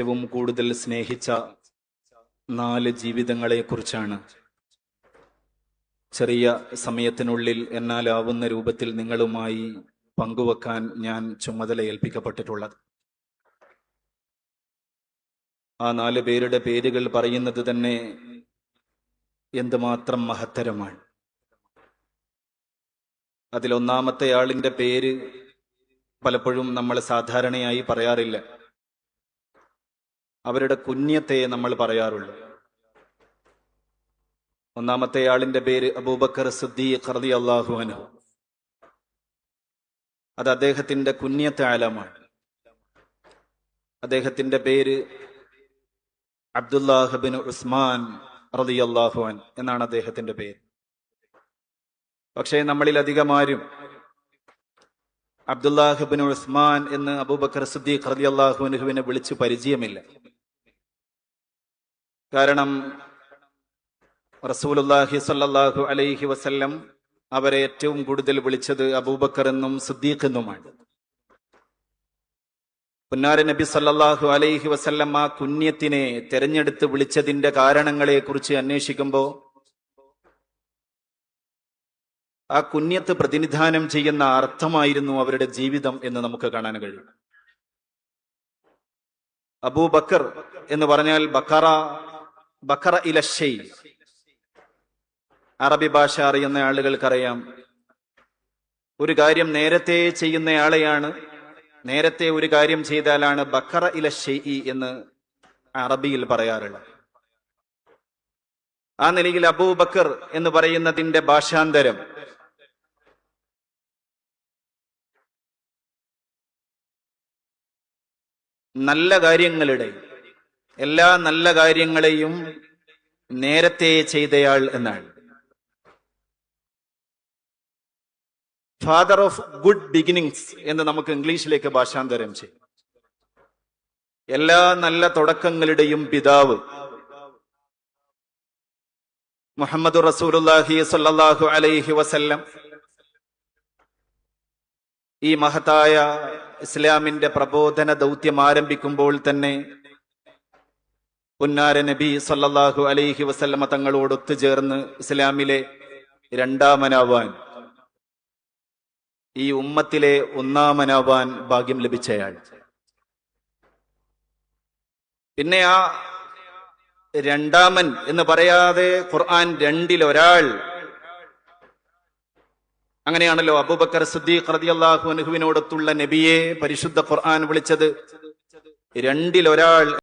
ഏറ്റവും കൂടുതൽ സ്നേഹിച്ച 4 ജീവിതങ്ങളെക്കുറിച്ചാണ് ചെറിയ സമയത്തിനുള്ളിൽ എന്നാലാവുന്ന രൂപത്തിൽ നിങ്ങളുമായി പങ്കുവെക്കാൻ ഞാൻ ചുമതല ഏൽപ്പിക്കപ്പെട്ടിട്ടുള്ളത്. ആ 4 പേരുടെ പേരുകൾ പറയുന്നത് തന്നെ എന്തുമാത്രം മഹത്തരമാണ്. അതിലൊന്നാമത്തെ ആളിന്റെ പേര് പലപ്പോഴും നമ്മൾ സാധാരണയായി പറയാറില്ല. അവരുടെ കുഞ്ഞത്തെ നമ്മൾ പറയാറുള്ളൂ. ഒന്നാമത്തെ ആളിന്റെ പേര് അബൂബക്കർ സിദ്ദീഖ് റളിയല്ലാഹു അൻഹു. അത് അദ്ദേഹത്തിന്റെ കുഞ്ഞത്തെ ആലമാണ്. അദ്ദേഹത്തിന്റെ പേര് അബ്ദുല്ലാഹ് ബിൻ ഉസ്മാൻ റളിയല്ലാഹു അൻഹു എന്നാണ് അദ്ദേഹത്തിന്റെ പേര്. പക്ഷേ നമ്മളിൽ അധികമാരും അബ്ദുല്ലാഹ് ബിൻ ഉസ്മാൻ എന്ന് അബൂബക്കർ സിദ്ദീഖ് റളിയല്ലാഹു അൻഹുവിനെ വിളിച്ച് പരിചയമില്ല. കാരണം റസൂലുള്ളാഹി സ്വല്ലല്ലാഹു അലൈഹി വസല്ലം അവരെ ഏറ്റവും കൂടുതൽ വിളിച്ചത് അബൂബക്കർ എന്നും സിദ്ദീഖ് എന്നുമാണ്. പുന്നാര നബി സല്ലല്ലാഹു അലൈഹി വസല്ലം ആ കുഞ്ഞത്തിനെ തെരഞ്ഞെടുത്ത് വിളിച്ചതിന്റെ കാരണങ്ങളെ കുറിച്ച് അന്വേഷിക്കുമ്പോൾ ആ കുഞ്ഞത്ത് പ്രതിനിധാനം ചെയ്യുന്ന അർത്ഥമായിരുന്നു അവരുടെ ജീവിതം എന്ന് നമുക്ക് കാണാൻ കഴിയും. അബൂബക്കർ എന്ന് പറഞ്ഞാൽ ബക്കറ ഇലശൈ. അറബി ഭാഷ അറിയുന്ന ആളുകൾക്കറിയാം, ഒരു കാര്യം നേരത്തെ ചെയ്യുന്നയാളെയാണ്, നേരത്തെ ഒരു കാര്യം ചെയ്താലാണ് ബക്കറ ഇലശൈ എന്ന് അറബിയിൽ പറയാറുള്ളത്. ആ നിലയിൽ അബൂബക്കർ എന്ന് പറയുന്നതിന്റെ ഭാഷാന്തരം നല്ല കാര്യങ്ങളുടെ, എല്ലാ നല്ല കാര്യങ്ങളെയും നേരത്തെ ചെയ്തയാൾ എന്നാണ്. ഫാദർ ഓഫ് ഗുഡ് ബിഗിനിങ്സ് എന്ന് നമുക്ക് ഇംഗ്ലീഷിലേക്ക് ഭാഷാന്തരം ചെയ്യും. എല്ലാ നല്ല തുടക്കങ്ങളുടെയും പിതാവ് മുഹമ്മദ് റസൂലുള്ളാഹി സ്വല്ലല്ലാഹു അലൈഹി വസല്ലം ഈ മഹത്തായ ഇസ്ലാമിന്റെ പ്രബോധന ദൗത്യം ആരംഭിക്കുമ്പോൾ തന്നെ പുന്നാര നബി സല്ലല്ലാഹു അലൈഹി വസല്ലമ തങ്ങളോട് ഒത്തുചേർന്ന് ഇസ്ലാമിലെ രണ്ടാമനാവാൻ, ഈ ഉമ്മത്തിലെ ഒന്നാമനാവാൻ ഭാഗ്യം ലഭിച്ചയാൾ. പിന്നെ ആ രണ്ടാമൻ എന്ന് പറയാതെ ഖുർആൻ രണ്ടിൽ ഒരാൾ, അങ്ങനെയാണല്ലോ അബൂബക്കർ സിദ്ദീഖ് റളിയല്ലാഹു അൻഹുവിനോടൊത്തുള്ള നബിയെ പരിശുദ്ധ ഖുർആൻ വിളിച്ചത് രണ്ടിൽ ഒരാൾ